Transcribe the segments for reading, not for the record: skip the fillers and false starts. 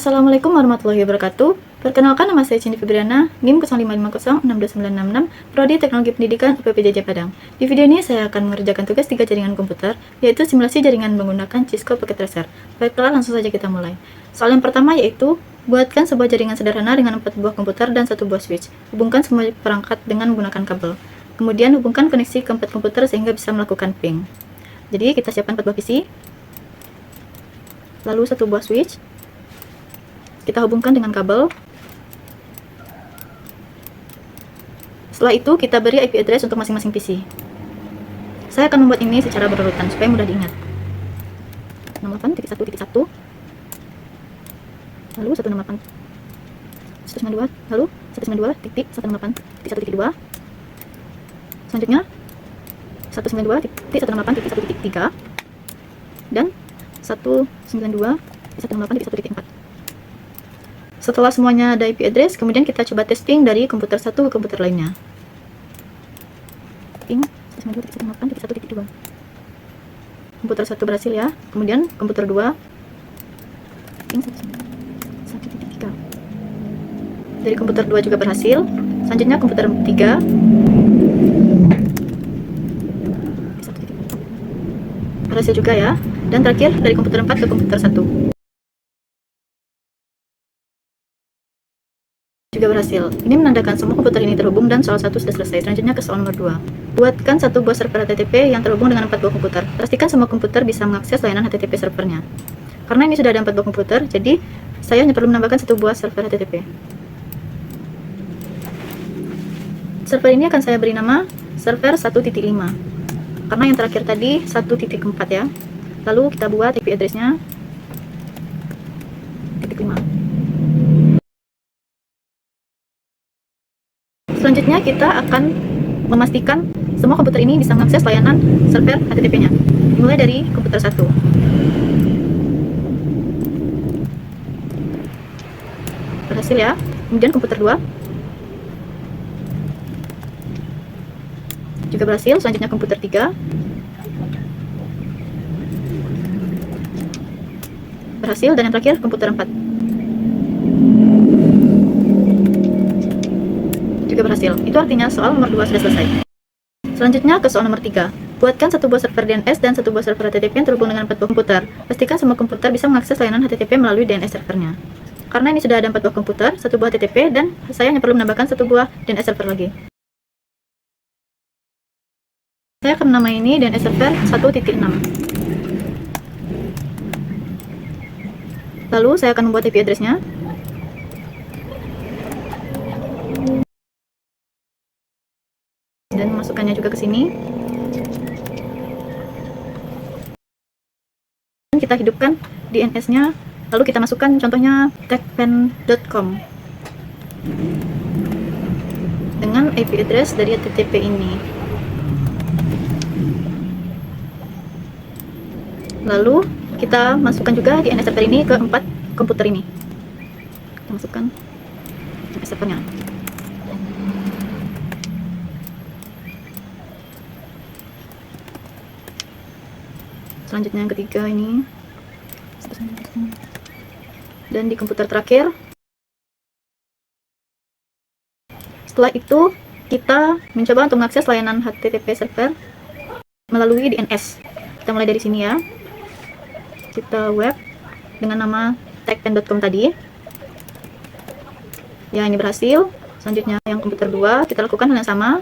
Assalamualaikum warahmatullahi wabarakatuh. Perkenalkan, nama saya Cindy Febriana, NIM 0550629666, Prodi Teknologi Pendidikan UPPJJ Padang. Di video ini saya akan mengerjakan tugas 3 jaringan komputer, yaitu simulasi jaringan menggunakan Cisco Packet Tracer. Baiklah, langsung saja kita mulai. Soal yang pertama yaitu, buatkan sebuah jaringan sederhana dengan 4 buah komputer dan 1 buah switch. Hubungkan semua perangkat dengan menggunakan kabel. Kemudian hubungkan koneksi ke 4 komputer sehingga bisa melakukan ping. Jadi kita siapkan 4 buah PC, lalu 1 buah switch. Kita hubungkan dengan kabel. Setelah itu kita beri IP address untuk masing-masing PC. Saya akan membuat ini secara berurutan supaya mudah diingat. 68.1.1, lalu 168, 192, lalu 192.168.1.2, selanjutnya 192.168.1.3 dan 192.168.1.4. Setelah semuanya ada IP address, kemudian kita coba testing dari komputer satu ke komputer lainnya. Ping 192.168.1.2. Komputer 1 berhasil ya. Kemudian komputer 2 ping 1.3. Dari komputer 2 juga berhasil. Selanjutnya komputer 3 berhasil juga ya. Dan terakhir dari komputer 4 ke komputer 1 juga berhasil. Ini menandakan semua komputer ini terhubung dan soal 1 sudah selesai. Selanjutnya ke soal nomor 2. Buatkan 1 buah server HTTP yang terhubung dengan 4 buah komputer. Pastikan semua komputer bisa mengakses layanan HTTP servernya. Karena ini sudah ada 4 buah komputer, jadi saya hanya perlu menambahkan 1 buah server HTTP. Server ini akan saya beri nama server 1.5. Karena yang terakhir tadi 1.4 ya. Lalu kita buat IP address-nya 0.5. Selanjutnya kita akan memastikan semua komputer ini bisa mengakses layanan server HTTP-nya. Dimulai dari komputer 1. Berhasil ya. Kemudian komputer 2 juga berhasil. Selanjutnya komputer 3 berhasil, dan yang terakhir komputer 4 juga berhasil. Itu artinya soal nomor 2 sudah selesai. Selanjutnya ke soal nomor 3. Buatkan 1 buah server DNS dan 1 buah server HTTP yang terhubung dengan 4 buah komputer. Pastikan semua komputer bisa mengakses layanan HTTP melalui DNS servernya. Karena ini sudah ada 4 buah komputer, 1 buah HTTP, dan saya hanya perlu menambahkan 1 buah DNS server lagi. Saya akan menamai ini DNS server 1.6. Lalu saya akan membuat IP address-nya. Dan memasukkannya juga ke sini. Dan kita hidupkan DNS-nya, lalu kita masukkan contohnya techpen.com dengan IP address dari HTTP ini. Lalu kita masukkan juga DNS server ini ke 4 komputer ini. Kita masukkan DNS servernya. Selanjutnya yang ketiga ini, dan di komputer terakhir. Setelah itu kita mencoba untuk mengakses layanan HTTP server melalui DNS. Kita mulai dari sini ya. Kita web dengan nama techpen.com tadi ya, ini berhasil. Selanjutnya yang komputer 2 kita lakukan hal yang sama,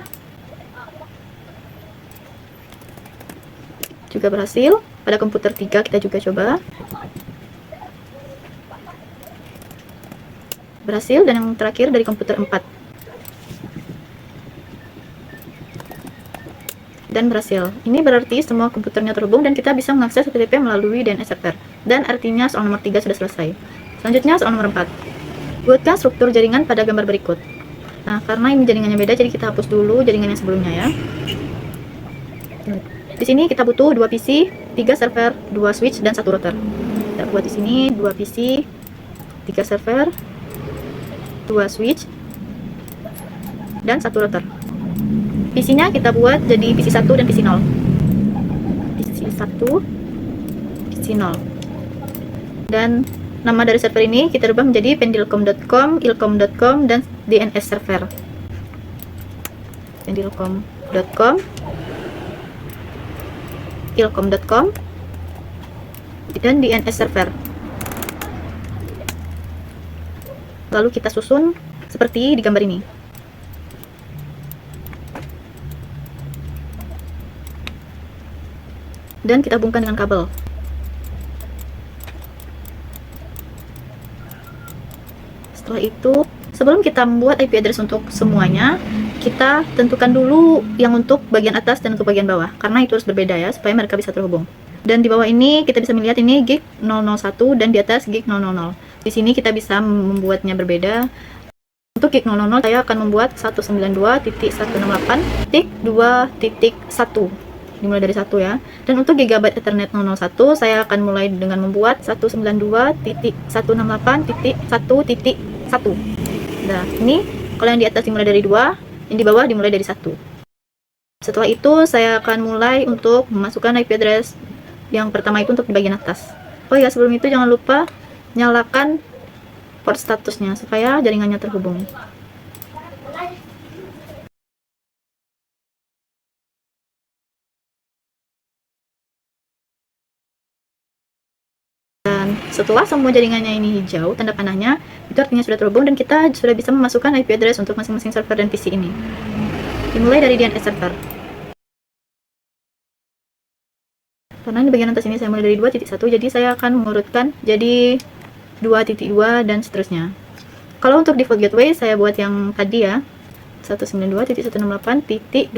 juga berhasil. Pada komputer 3 kita juga coba, berhasil. Dan yang terakhir dari komputer 4 dan berhasil. Ini berarti semua komputernya terhubung dan kita bisa mengakses HTTP melalui DNS server. Dan artinya soal nomor 3 sudah selesai. Selanjutnya soal nomor 4. Buatkan struktur jaringan pada gambar berikut. Nah, karena ini jaringannya beda, jadi kita hapus dulu jaringan yang sebelumnya ya. Di sini kita butuh 2 PC, 3 server, 2 switch, dan 1 router. Kita buat di sini 2 PC, 3 server, 2 switch, dan 1 router. PC-nya kita buat jadi PC 1 dan PC 0. PC 1, PC 0. Dan nama dari server ini kita rubah menjadi pendilcom.com, ilcom.com, dan DNS server. Pendilcom.com, ilcom.com, dan DNS server. Lalu kita susun seperti di gambar ini. Dan kita hubungkan dengan kabel. Setelah itu, sebelum kita membuat IP address untuk semuanya, kita tentukan dulu yang untuk bagian atas dan untuk bagian bawah, karena itu harus berbeda ya, supaya mereka bisa terhubung. Dan di bawah ini kita bisa melihat ini gig 001 dan di atas gig 000. Di sini kita bisa membuatnya berbeda. Untuk gig 000 saya akan membuat 192.168.2.1, dimulai dari 1 ya. Dan untuk gigabyte Ethernet 001 saya akan mulai dengan membuat 192.168.1.1. Nah, ini kalau yang di atas dimulai dari 2, yang di bawah dimulai dari 1. Setelah itu saya akan mulai untuk memasukkan IP address yang pertama itu untuk di bagian atas. Oh ya, sebelum itu jangan lupa nyalakan port statusnya supaya jaringannya terhubung. Dan setelah semua jaringannya ini hijau, tanda panahnya, itu artinya sudah terhubung dan kita sudah bisa memasukkan IP address untuk masing-masing server dan PC ini. Dimulai dari DNS server. Karena di bagian atas ini saya mulai dari 2.1, jadi saya akan mengurutkan jadi 2.2 dan seterusnya. Kalau untuk default gateway saya buat yang tadi ya, 192.168.2.1.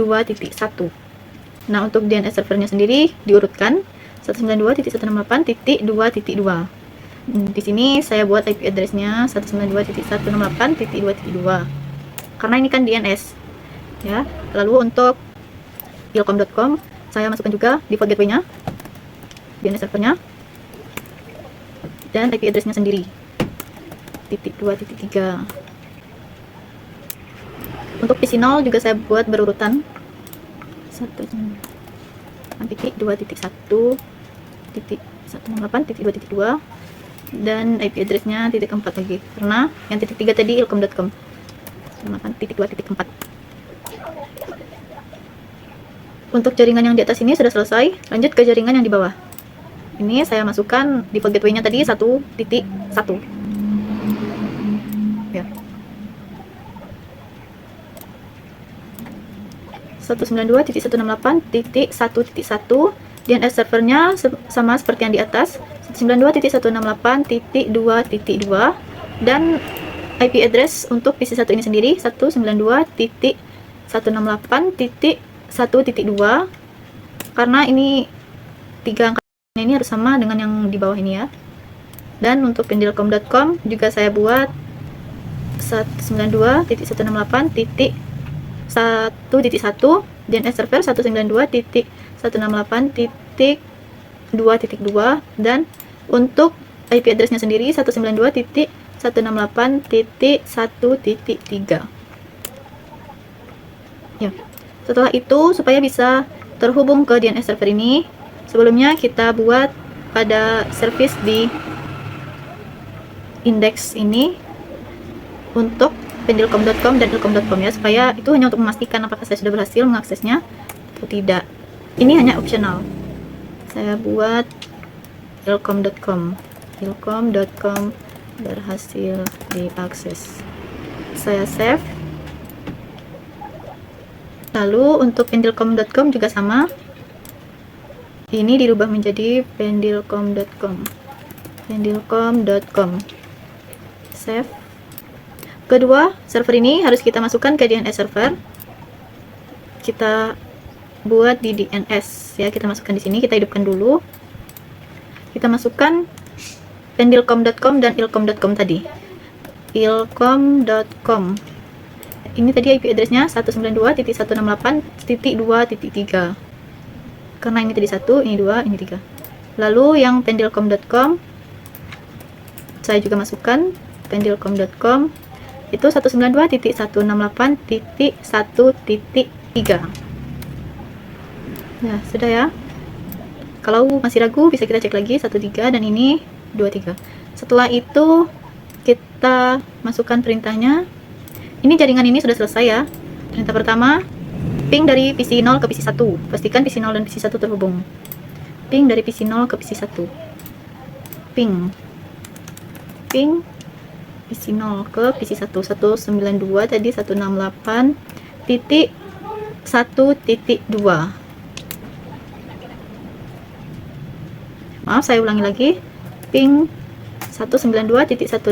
Nah, untuk DNS servernya sendiri diurutkan 192.168.2.2. Di sini saya buat IP address-nya 192.168.2.2 karena ini kan DNS ya. Lalu untuk ilcom.com saya masukkan juga default gateway-nya, DNS servernya, dan IP address-nya sendiri, 2.3. Untuk PC0 juga saya buat berurutan 1.2.1.168.2.2 dan IP address-nya .4 lagi, karena yang .3 tadi ilcom.com, 1.2.4. Untuk jaringan yang di atas ini sudah selesai, lanjut ke jaringan yang di bawah. Ini saya masukkan default gateway-nya tadi 1.1 ya. 192.168.1.1. DNS servernya sama seperti yang di atas, 192.168.2.2, dan IP address untuk PC1 ini sendiri 192.168.1.2, karena ini 3 angka ini harus sama dengan yang di bawah ini ya. Dan untuk pendilcom.com juga saya buat 192.168.1.1, DNS server 192.168.2.2, dan untuk IP address-nya sendiri 192.168.1.3. ya. Setelah itu, supaya bisa terhubung ke DNS server ini, sebelumnya kita buat pada service di index ini untuk pendilcom.com dan ilcom.com ya, supaya itu hanya untuk memastikan apakah saya sudah berhasil mengaksesnya atau tidak. Ini hanya optional. Saya buat ilcom.com berhasil diakses. Saya save. Lalu untuk pendilcom.com juga sama, ini dirubah menjadi pendilcom.com, save. Kedua, server ini harus kita masukkan ke DNS server. Kita buat di DNS ya, kita masukkan di sini, kita hidupkan dulu. Kita masukkan pendilcom.com dan ilcom.com tadi. ilcom.com. Ini tadi IP address-nya 192.168.2.3. Karena ini tadi 1, ini 2, ini 3. Lalu yang pendilcom.com saya juga masukkan pendilcom.com itu 192.168.1.3. Nah, sudah ya. Kalau masih ragu bisa kita cek lagi 13 dan ini 23. Setelah itu kita masukkan perintahnya. Ini jaringan ini sudah selesai ya. Perintah pertama, ping dari PC 0 ke PC 1. Pastikan PC 0 dan PC 1 terhubung. Ping dari PC 0 ke PC 1. Ping PC 0 ke PC 1. 192 tadi 168.1.2. Maaf, saya ulangi lagi. Ping 192.168.1.2.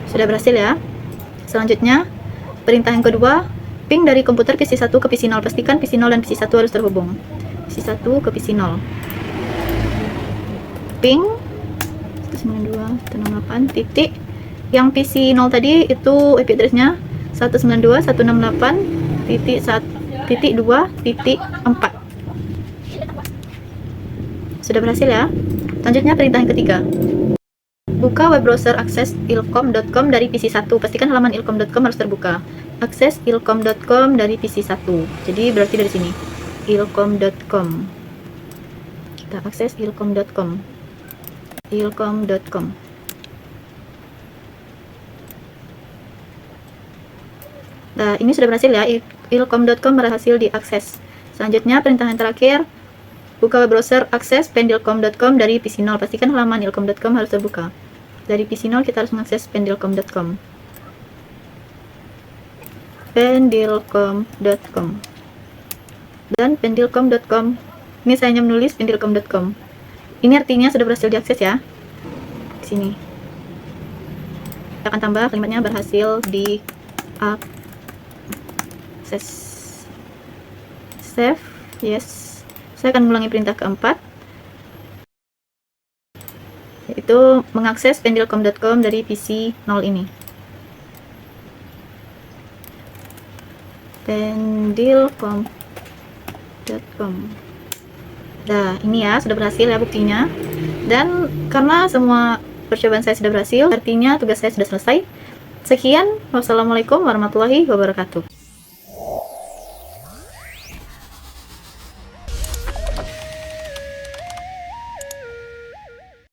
Sudah berhasil ya. Selanjutnya, perintah yang kedua, ping dari komputer PC 1 ke PC 0. Pastikan PC 0 dan PC 1 harus terhubung. PC 1 ke PC 0. Ping 192.168 titik. Yang PC 0 tadi itu IP address-nya 192.168.1.2.4. Sudah berhasil ya. Selanjutnya perintah yang ketiga. Buka web browser akses ilkom.com dari PC 1. Pastikan halaman ilkom.com harus terbuka. Akses ilkom.com dari PC 1. Jadi berarti dari sini. ilkom.com. Kita akses ilkom.com. ilkom.com. Nah, ini sudah berhasil ya. ilkom.com berhasil diakses. Selanjutnya perintah yang terakhir. Buka web browser akses pendilkom.com dari PC 0. Pastikan halaman ilkom.com harus terbuka. Dari PC 0 kita harus mengakses pendilkom.com. Pendilkom.com. Dan pendilkom.com. Ini saya hanya menulis pendilkom.com. Ini artinya sudah berhasil diakses ya. Di sini. Kita akan tambah kalimatnya berhasil diakses. Save. Yes. Saya akan mengulangi perintah keempat, yaitu mengakses pendilkom.com dari PC 0 ini. Pendilkom.com. Nah, ini ya, sudah berhasil ya buktinya. Dan karena semua percobaan saya sudah berhasil, artinya tugas saya sudah selesai. Sekian, wassalamualaikum warahmatullahi wabarakatuh.